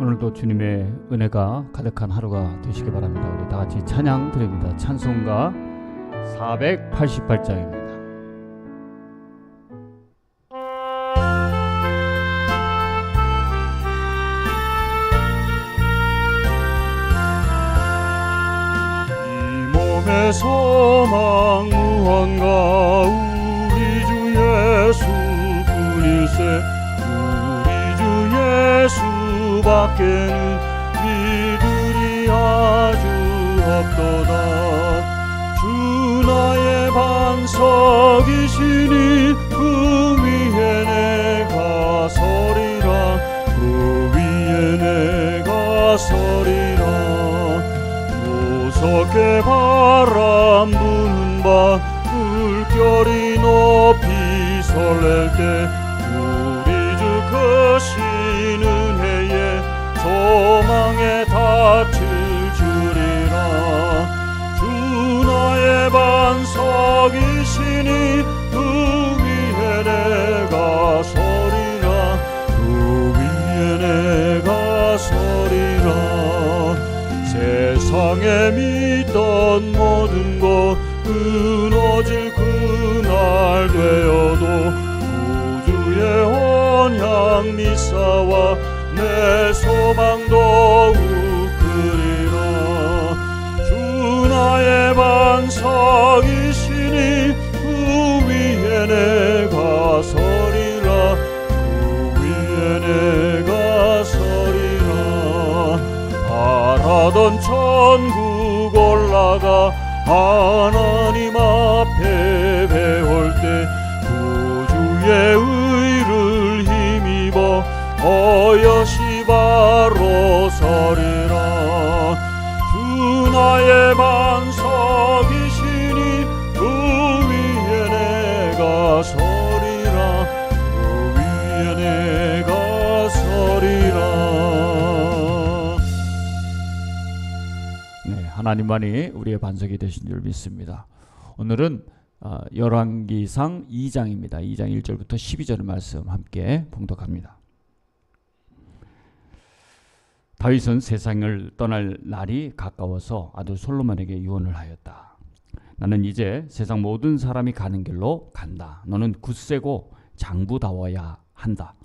오늘도 주님의 은혜가 가득한 하루가 되시기 바랍니다. 우리 다 같이 찬양 드립니다. 찬송가 488장입니다. 이 몸의 소망 무언가 우리 주 예수뿐일세. 우리 주 예수밖에는 믿으리 아주 없도다. 주 나의 반석이시니 그 위에 내가 서리라. 그 위에 내가 서리라. 무섭게 바람 부는 밤 물결이 높이 설렐 때 우리 주 크신 은혜에 소망에 닿칠 주리라. 주 나의 반석이시니 그 위에 내가 서리라. 그 위에 내가 서리라. 세상에 믿던 모든 것 끊어질 그날 되어도 구주의 언약 미사와 내 소망 더욱 크리라. 주 나의 반석이시니 그 위에 내가 서리라. 그 위에 내가 서리라. 바라던 천국 올라가 하나님 앞에 배울 때 구주의 의를 힘입어 어여시 바로 서리라. 주 나의 반석이시니 그 위에 내가 서리라. 그 위에 내가 서리라. 하나님만이 우리의 반석이 되신 줄 믿습니다. 오늘은 열왕기상 2장입니다. 2장 1절부터 12절 말씀 함께 봉독합니다. 다윗은 세상을 떠날 날이 가까워서 아들 솔로몬에게 유언을 하였다. 나는 이제 세상 모든 사람이 가는 길로 간다. 너는 굳세고 장부다워야 한다.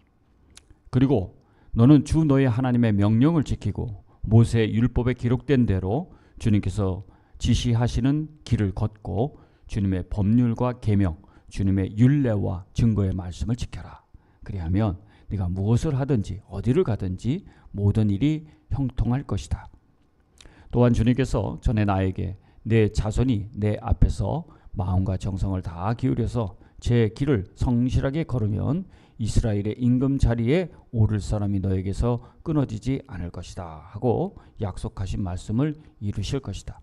그리고 너는 주 너의 하나님의 명령을 지키고 모세의 율법에 기록된 대로 주님께서 지시하시는 길을 걷고 주님의 법률과 계명, 주님의 율례와 증거의 말씀을 지켜라. 그리하면 네가 무엇을 하든지 어디를 가든지 모든 일이 형통할 것이다. 또한 주님께서 전에 나에게 내 자손이 내 앞에서 마음과 정성을 다 기울여서 제 길을 성실하게 걸으면 이스라엘의 임금 자리에 오를 사람이 너에게서 끊어지지 않을 것이다 하고 약속하신 말씀을 이루실 것이다.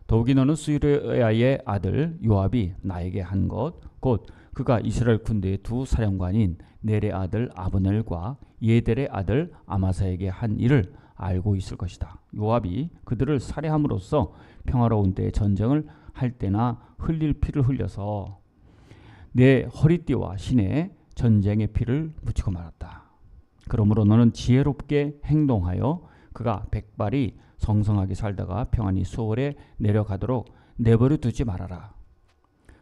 더욱이 너는 스루야의 아들 요압이 나에게 한 것 곧 그가 이스라엘 군대의 두 사령관인 넬의 아들 아브넬과 예델의 아들 아마사에게 한 일을 알고 있을 것이다. 요압이 그들을 살해함으로써 평화로운 때에 전쟁을 할 때나 흘릴 피를 흘려서 내 허리띠와 신에 전쟁의 피를 묻히고 말았다. 그러므로 너는 지혜롭게 행동하여 그가 백발이 성성하게 살다가 평안히 수월에 내려가도록 내버려 두지 말아라.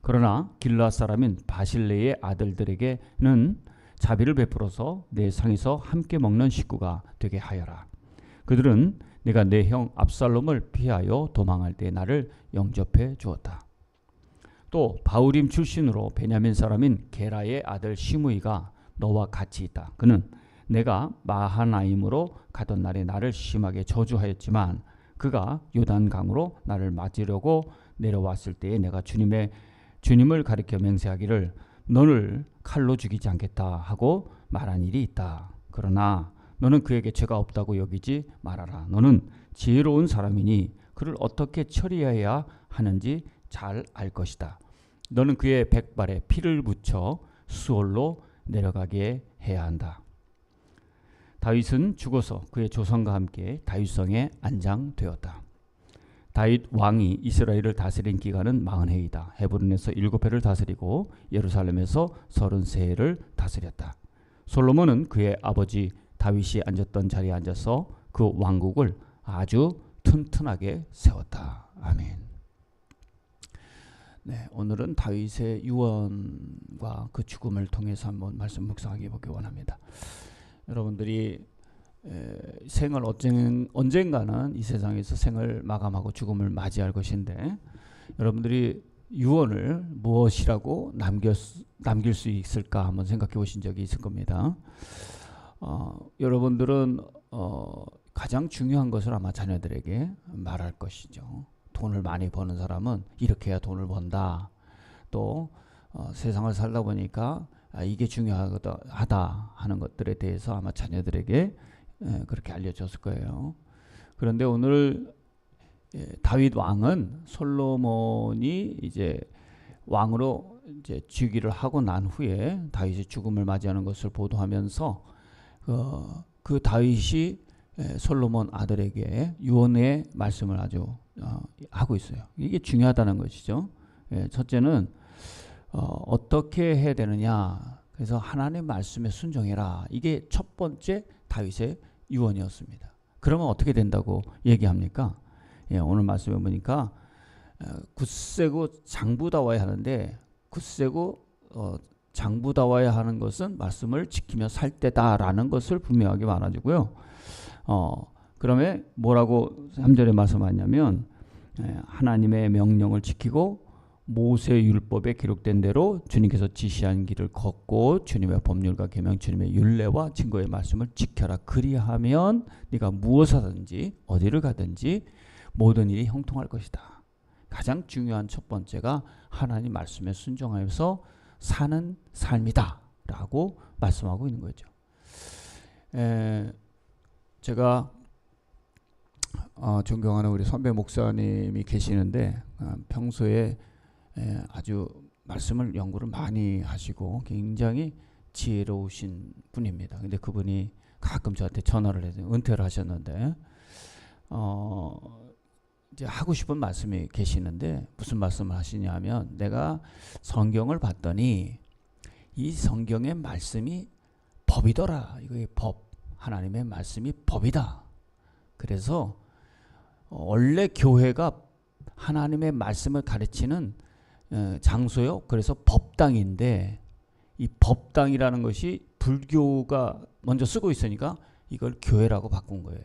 그러나 길르앗 사람인 바실레의 아들들에게는 자비를 베풀어서 내 상에서 함께 먹는 식구가 되게 하여라. 그들은 내가 내 형 압살롬을 피하여 도망할 때 나를 영접해 주었다. 또 바우림 출신으로 베냐민 사람인 게라의 아들 시므이가 너와 같이 있다. 그는 내가 마하나임으로 가던 날에 나를 심하게 저주하였지만 그가 요단강으로 나를 맞으려고 내려왔을 때에 내가 주님을 가리켜 맹세하기를 너를 칼로 죽이지 않겠다 하고 말한 일이 있다. 그러나 너는 그에게 죄가 없다고 여기지 말아라. 너는 지혜로운 사람이니 그를 어떻게 처리해야 하는지 잘 알 것이다. 너는 그의 백발에 피를 묻혀 수월로 내려가게 해야 한다. 다윗은 죽어서 그의 조상과 함께 다윗성에 안장되었다. 다윗 왕이 이스라엘을 다스린 기간은 40해이다. 헤브론에서 7해를 다스리고 예루살렘에서 33해를 다스렸다. 솔로몬은 그의 아버지 다윗이 앉았던 자리에 앉아서 그 왕국을 아주 튼튼하게 세웠다. 아멘. 네, 오늘은 다윗의 유언과 그 죽음을 통해서 한번 말씀 묵상하게 보기 원합니다. 여러분들이 생을 언젠가는 이 세상에서 생을 마감하고 죽음을 맞이할 것인데, 여러분들이 유언을 무엇이라고 남길 수 있을까 한번 생각해 보신 적이 있을 겁니다. 여러분들은 가장 중요한 것을 아마 자녀들에게 말할 것이죠. 돈을 많이 버는 사람은 이렇게 해야 돈을 번다. 또 세상을 살다 보니까 이게 중요하다 하는 것들에 대해서 아마 자녀들에게 그렇게 알려줬을 거예요. 그런데 오늘 다윗 왕은 솔로몬이 이제 왕으로 이제 즉위를 하고 난 후에 다윗이 죽음을 맞이하는 것을 보도하면서 그 다윗이 솔로몬 아들에게 유언의 말씀을 아주 하고 있어요. 이게 중요하다는 것이죠. 첫째는 어떻게 해야 되느냐. 그래서 하나님 말씀에 순종해라. 이게 첫 번째 다윗의 유언이었습니다. 그러면 어떻게 된다고 얘기합니까? 오늘 말씀에 보니까 굳세고 장부다워야 하는데, 굳세고 장부다워야 하는 것은 말씀을 지키며 살 때다라는 것을 분명하게 말해주고요. 그러면 뭐라고 3절에 말씀하냐면, 하나님의 명령을 지키고 모세 율법에 기록된 대로 주님께서 지시한 길을 걷고 주님의 법률과 계명, 주님의 율례와 증거의 말씀을 지켜라. 그리하면 네가 무엇하든지 어디를 가든지 모든 일이 형통할 것이다. 가장 중요한 첫 번째가 하나님 말씀에 순종하면서 사는 삶이다 라고 말씀하고 있는 거죠. 제가 존경하는 우리 선배 목사님이 계시는데, 평소에 아주 말씀을 연구를 많이 하시고 굉장히 지혜로우신 분입니다. 근데 그분이 가끔 저한테 전화를 해서 은퇴를 하셨는데 이제 하고 싶은 말씀이 계시는데, 무슨 말씀을 하시냐면, 내가 성경을 봤더니 이 성경의 말씀이 법이더라. 이거의 법, 하나님의 말씀이 법이다. 그래서 원래 교회가 하나님의 말씀을 가르치는 장소요. 그래서 법당인데, 이 법당이라는 것이 불교가 먼저 쓰고 있으니까 이걸 교회라고 바꾼 거예요.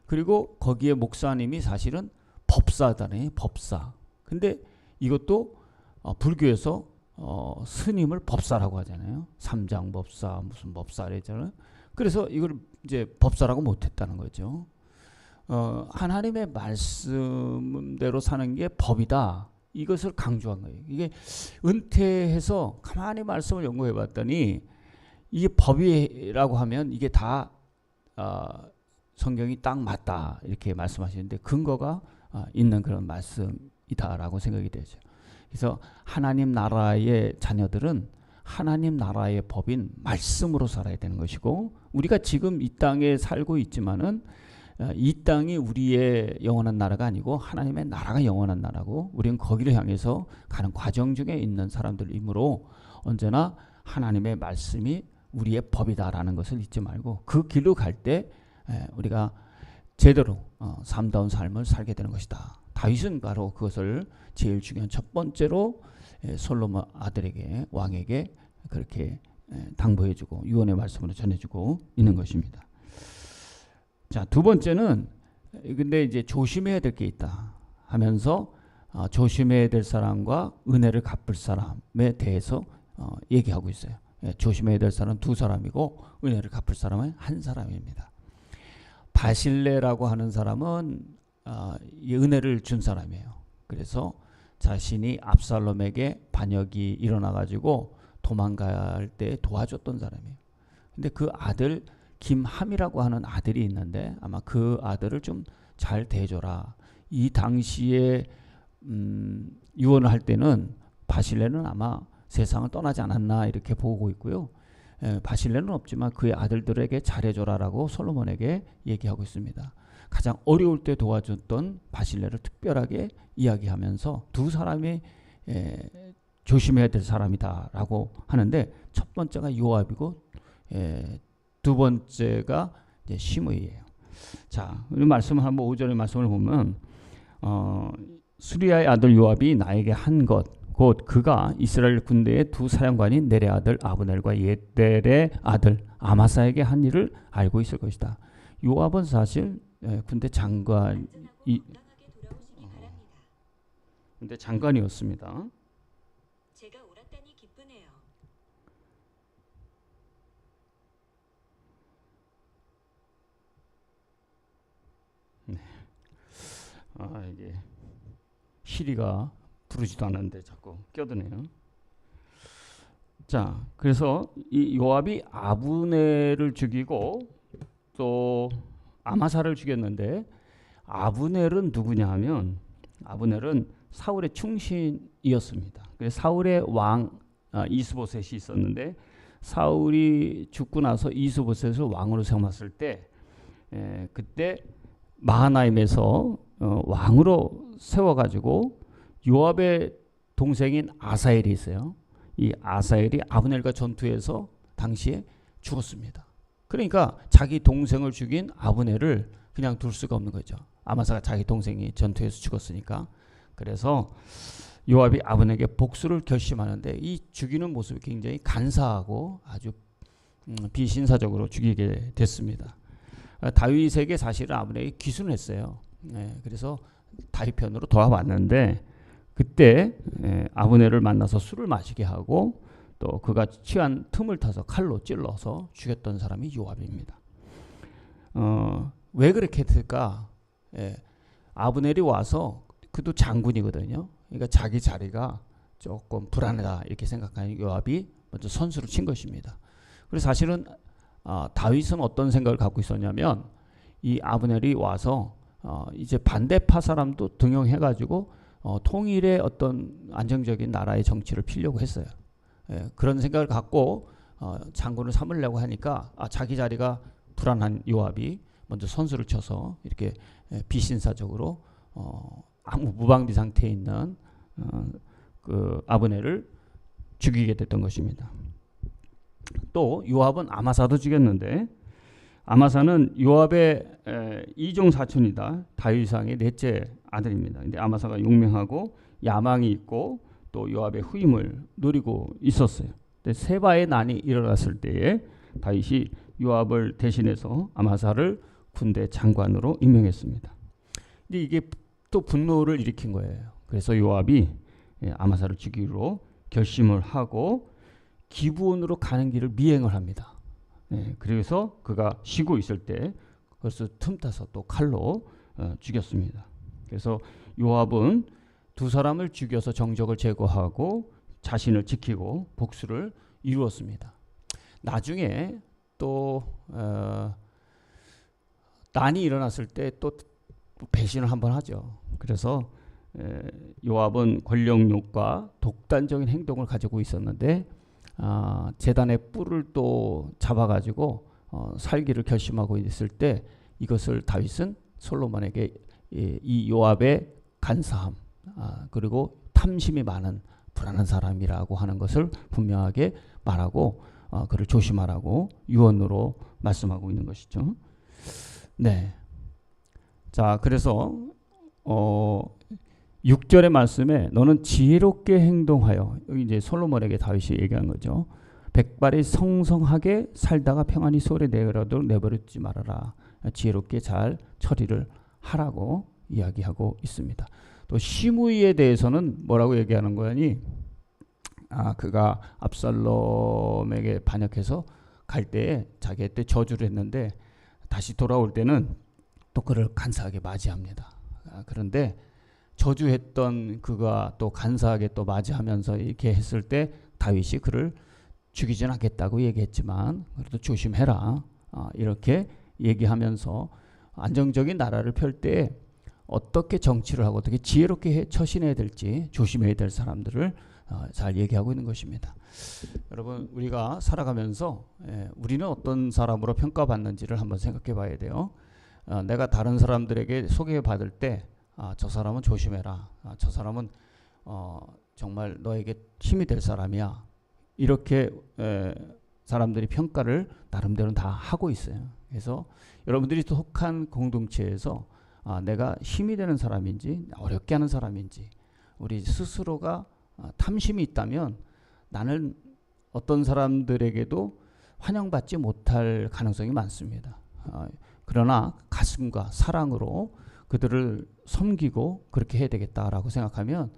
그리고 거기에 목사님이 사실은 법사다네, 법사. 근데 이것도 불교에서 스님을 법사라고 하잖아요. 삼장법사, 무슨 법사 이랬잖아요. 그래서 이걸 이제 법사라고 못했다는 거죠. 하나님의 말씀대로 사는 게 법이다. 이것을 강조한 거예요. 이게 은퇴해서 가만히 말씀을 연구해 봤더니 이게 법이라고 하면 이게 다 성경이 딱 맞다 이렇게 말씀하시는데, 근거가 있는 그런 말씀이다라고 생각이 되죠. 그래서 하나님 나라의 자녀들은 하나님 나라의 법인 말씀으로 살아야 되는 것이고, 우리가 지금 이 땅에 살고 있지만은 이 땅이 우리의 영원한 나라가 아니고 하나님의 나라가 영원한 나라고, 우리는 거기를 향해서 가는 과정 중에 있는 사람들이므로 언제나 하나님의 말씀이 우리의 법이다라는 것을 잊지 말고 그 길로 갈 때 우리가 제대로 삶다운 삶을 살게 되는 것이다. 다윗은 바로 그것을 제일 중요한 첫 번째로 솔로몬 아들에게, 왕에게 그렇게 당부해주고 유언의 말씀으로 전해주고 있는 것입니다. 자, 두 번째는 근데 이제 조심해야 될 게 있다 하면서 조심해야 될 사람과 은혜를 갚을 사람에 대해서 얘기하고 있어요. 조심해야 될 사람은 두 사람이고 은혜를 갚을 사람은 한 사람입니다. 바실레라고 하는 사람은 이 은혜를 준 사람이에요. 그래서 자신이 압살롬에게 반역이 일어나가지고 도망갈 때 도와줬던 사람이에요. 근데 그 아들 김함이라고 하는 아들이 있는데 아마 그 아들을 좀 잘 대해줘라. 이 당시에 유언을 할 때는 바실레는 아마 세상을 떠나지 않았나 이렇게 보고 있고요. 바실레는 없지만 그의 아들들에게 잘해줘라라고 솔로몬에게 얘기하고 있습니다. 가장 어려울 때 도와줬던 바실레를 특별하게 이야기하면서 두 사람이 조심해야 될 사람이다라고 하는데, 첫 번째가 요압이고 두 번째가 이제 시므이예요. 자, 이 말씀을 한번 5절의 말씀을 보면 수리아의 아들 요압이 나에게 한 것 곧 그가 이스라엘 군대의 두 사령관인 넬의 아들 아브넬과 예델의 아들 아마사에게 한 일을 알고 있을 것이다. 요압은 사실 군대 장관이었습니다. 제가 옳았다니 기쁘네요. 이게 시리가 부르지도 않았는데 자꾸 껴드네요. 자, 그래서 이 요압이 아브넬을 죽이고 또 아마사를 죽였는데 아브넬은 누구냐 하면 아브넬은 사울의 충신이었습니다. 그래서 사울의 왕 이스보셋이 있었는데 사울이 죽고 나서 이스보셋을 왕으로 삼았을 때 그때 마하나임에서 왕으로 세워가지고 요압의 동생인 아사엘이 있어요. 이 아사엘이 아브넬과 전투에서 당시에 죽었습니다. 그러니까 자기 동생을 죽인 아브넬을 그냥 둘 수가 없는 거죠. 아마사가 자기 동생이 전투에서 죽었으니까. 그래서 요압이 아브넬에게 복수를 결심하는데 이 죽이는 모습이 굉장히 간사하고 아주 비신사적으로 죽이게 됐습니다. 다윗에게 사실은 아브넬이 기순을 했어요. 그래서 다윗 편으로 도와봤는데 그때 아브넬을 만나서 술을 마시게 하고 또 그가 취한 틈을 타서 칼로 찔러서 죽였던 사람이 요압입니다. 왜 그렇게 했을까? 아브넬이 와서 그도 장군이거든요. 그러니까 자기 자리가 조금 불안하다 이렇게 생각하는 요압이 먼저 선수를 친 것입니다. 그래서 사실은 다윗은 어떤 생각을 갖고 있었냐면 이 아브넬이 와서 이제 반대파 사람도 등용해가지고 통일의 어떤 안정적인 나라의 정치를 피려고 했어요. 그런 생각을 갖고 장군을 삼으려고 하니까 자기 자리가 불안한 요압이 먼저 선수를 쳐서 이렇게 비신사적으로 아무 무방비 상태에 있는 그 아브넬을 죽이게 됐던 것입니다. 또 요압은 아마사도 죽였는데 아마사는 요압의 이종 사촌이다. 다윗 왕의 넷째 아들입니다. 근데 아마사가 용맹하고 야망이 있고 또 요압의 후임을 노리고 있었어요. 근데 세바의 난이 일어났을 때에 다윗이 요압을 대신해서 아마사를 군대 장관으로 임명했습니다. 근데 이게 또 분노를 일으킨 거예요. 그래서 요압이 아마사를 죽이기로 결심을 하고 기브온으로 가는 길을 미행을 합니다. 그래서 그가 쉬고 있을 때 그래서 틈타서 또 칼로 죽였습니다. 그래서 요압은 두 사람을 죽여서 정적을 제거하고 자신을 지키고 복수를 이루었습니다. 나중에 또 난이 일어났을 때 또 배신을 한번 하죠. 그래서 요압은 권력욕과 독단적인 행동을 가지고 있었는데 제단의 뿔을 또 잡아가지고 살기를 결심하고 있을 때 이것을 다윗은 솔로몬에게 이 요압의 간사함 그리고 탐심이 많은 불안한 사람이라고 하는 것을 분명하게 말하고 그를 조심하라고 유언으로 말씀하고 있는 것이죠. 네. 자, 그래서 6절의 말씀에 너는 지혜롭게 행동하여, 여기 이제 솔로몬에게 다윗이 얘기한 거죠. 백발이 성성하게 살다가 평안히 소리 내라도 내버리지 말아라. 지혜롭게 잘 처리를 하라고 이야기하고 있습니다. 또 시므이에 대해서는 뭐라고 얘기하는 거니? 그가 압살롬에게 반역해서 갈 때에 자기한테 저주를 했는데 다시 돌아올 때는 또 그를 간사하게 맞이합니다. 그런데 저주했던 그가 또 간사하게 또 맞이하면서 이렇게 했을 때 다윗이 그를 죽이진 않겠다고 얘기했지만 그래도 조심해라 이렇게 얘기하면서 안정적인 나라를 펼 때 어떻게 정치를 하고 어떻게 지혜롭게 처신해야 될지 조심해야 될 사람들을 잘 얘기하고 있는 것입니다. 여러분 우리가 살아가면서 우리는 어떤 사람으로 평가받는지를 한번 생각해 봐야 돼요. 내가 다른 사람들에게 소개받을 때 저 사람은 조심해라. 저 사람은 정말 너에게 힘이 될 사람이야. 이렇게 사람들이 평가를 나름대로 다 하고 있어요. 그래서 여러분들이 속한 공동체에서 내가 힘이 되는 사람인지 어렵게 하는 사람인지 우리 스스로가 탐심이 있다면 나는 어떤 사람들에게도 환영받지 못할 가능성이 많습니다. 그러나 가슴과 사랑으로 그들을 섬기고 그렇게 해야 되겠다라고 생각하면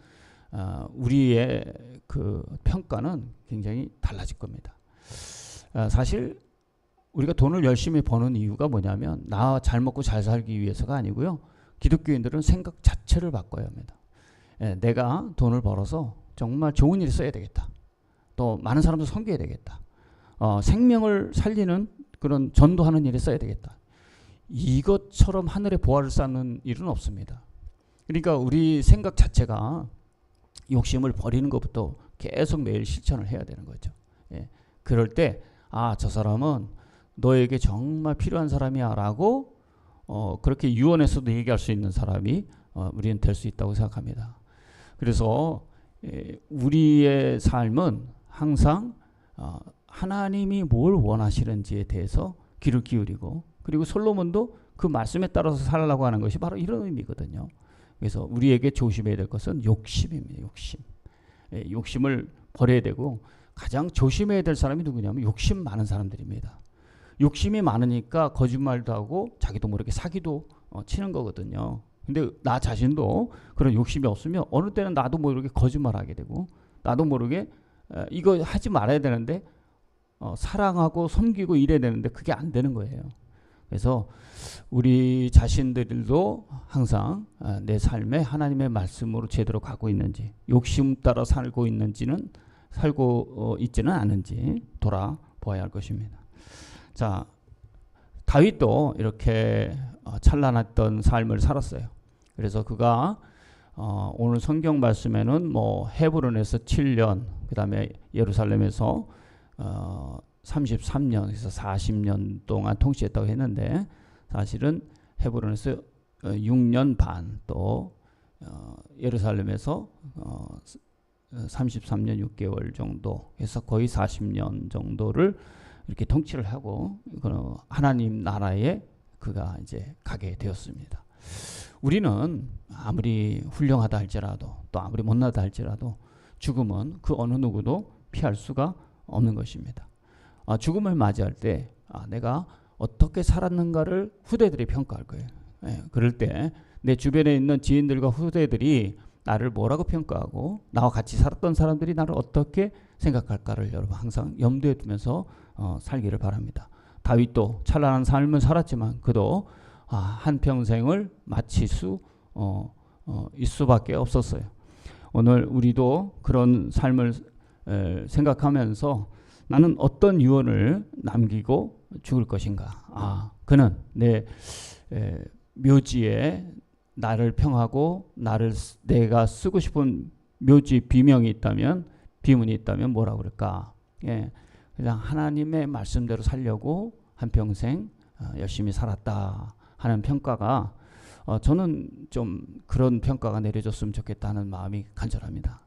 우리의 그 평가는 굉장히 달라질 겁니다. 사실 우리가 돈을 열심히 버는 이유가 뭐냐면 나 잘 먹고 잘 살기 위해서가 아니고요. 기독교인들은 생각 자체를 바꿔야 합니다. 내가 돈을 벌어서 정말 좋은 일에 써야 되겠다. 또 많은 사람들 섬겨야 되겠다. 생명을 살리는 그런 전도하는 일에 써야 되겠다. 이것처럼 하늘에 보화를 쌓는 일은 없습니다. 그러니까 우리 생각 자체가 욕심을 버리는 것부터 계속 매일 실천을 해야 되는 거죠. 그럴 때 저 사람은 너에게 정말 필요한 사람이야 라고 그렇게 유언에서도 얘기할 수 있는 사람이 우리는 될 수 있다고 생각합니다. 그래서 우리의 삶은 항상 하나님이 뭘 원하시는지에 대해서 귀를 기울이고 그리고 솔로몬도 그 말씀에 따라서 살라고 하는 것이 바로 이런 의미거든요. 그래서 우리에게 조심해야 될 것은 욕심입니다. 욕심을 버려야 되고 가장 조심해야 될 사람이 누구냐면 욕심 많은 사람들입니다. 욕심이 많으니까 거짓말도 하고 자기도 모르게 사기도 치는 거거든요. 근데 나 자신도 그런 욕심이 없으면 어느 때는 나도 모르게 거짓말하게 되고 나도 모르게 이거 하지 말아야 되는데 사랑하고 섬기고 이래야 되는데 그게 안 되는 거예요. 그래서 우리 자신들도 항상 내 삶에 하나님의 말씀으로 제대로 가고 있는지 욕심 따라 살고 있지는 않은지 돌아보아야 할 것입니다. 자, 다윗도 이렇게 찬란했던 삶을 살았어요. 그래서 그가 오늘 성경 말씀에는 뭐 헤브론에서 7년, 그 다음에 예루살렘에서 33년에서 40년 동안 통치했다고 했는데 사실은 헤브론에서 6년 반, 또 예루살렘에서 33년 6개월 정도 해서 거의 40년 정도를 이렇게 통치를 하고 하나님 나라에 그가 이제 가게 되었습니다. 우리는 아무리 훌륭하다 할지라도 또 아무리 못나다 할지라도 죽음은 그 어느 누구도 피할 수가 없는 것입니다. 죽음을 맞이할 때 내가 어떻게 살았는가를 후대들이 평가할 거예요. 그럴 때 내 주변에 있는 지인들과 후대들이 나를 뭐라고 평가하고 나와 같이 살았던 사람들이 나를 어떻게 생각할까를 여러분 항상 염두에 두면서 살기를 바랍니다. 다윗도 찬란한 삶을 살았지만 그도 한평생을 마칠 수 있을 수밖에 없었어요. 오늘 우리도 그런 삶을 생각하면서 나는 어떤 유언을 남기고 죽을 것인가. 그는 내 묘지에 나를 평하고 내가 쓰고 싶은 묘지 비명이 있다면 비문이 있다면 뭐라고 그럴까. 그냥 하나님의 말씀대로 살려고 한평생 열심히 살았다 하는 평가가 저는 좀 그런 평가가 내려졌으면 좋겠다는 마음이 간절합니다.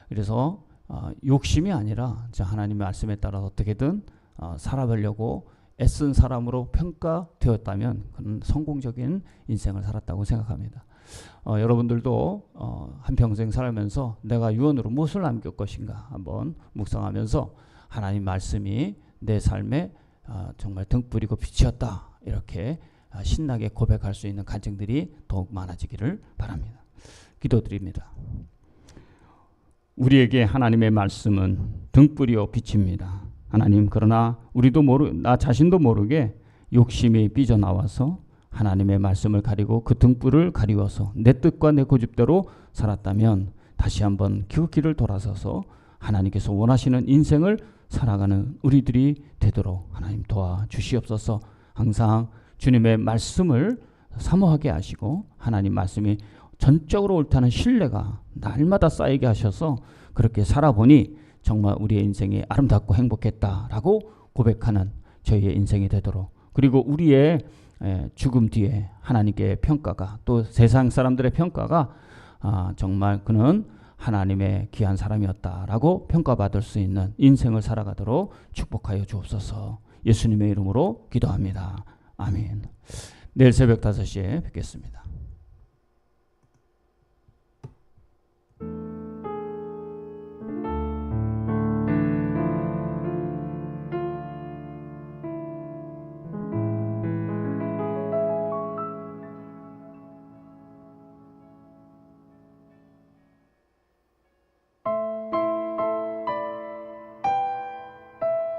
그래서 욕심이 아니라 하나님의 말씀에 따라 어떻게든 살아보려고 애쓴 사람으로 평가되었다면 그는 성공적인 인생을 살았다고 생각합니다. 여러분들도 한평생 살면서 내가 유언으로 무엇을 남길 것인가 한번 묵상하면서 하나님 말씀이 내 삶에 정말 등불이고 빛이었다 이렇게 신나게 고백할 수 있는 간증들이 더욱 많아지기를 바랍니다. 기도드립니다. 우리에게 하나님의 말씀은 등불이요 빛입니다. 하나님, 그러나 우리도 나 자신도 모르게 욕심이 삐져나와서 하나님의 말씀을 가리고 그 등불을 가리워서 내 뜻과 내 고집대로 살았다면 다시 한번 귀를 돌아서서 하나님께서 원하시는 인생을 살아가는 우리들이 되도록 하나님 도와주시옵소서. 항상 주님의 말씀을 사모하게 하시고 하나님 말씀이 전적으로 옳다는 신뢰가 날마다 쌓이게 하셔서 그렇게 살아보니 정말 우리의 인생이 아름답고 행복했다라고 고백하는 저희의 인생이 되도록, 그리고 우리의 죽음 뒤에 하나님께 평가가, 또 세상 사람들의 평가가 정말 그는 하나님의 귀한 사람이었다라고 평가받을 수 있는 인생을 살아가도록 축복하여 주옵소서. 예수님의 이름으로 기도합니다. 아멘. 내일 새벽 5시에 뵙겠습니다.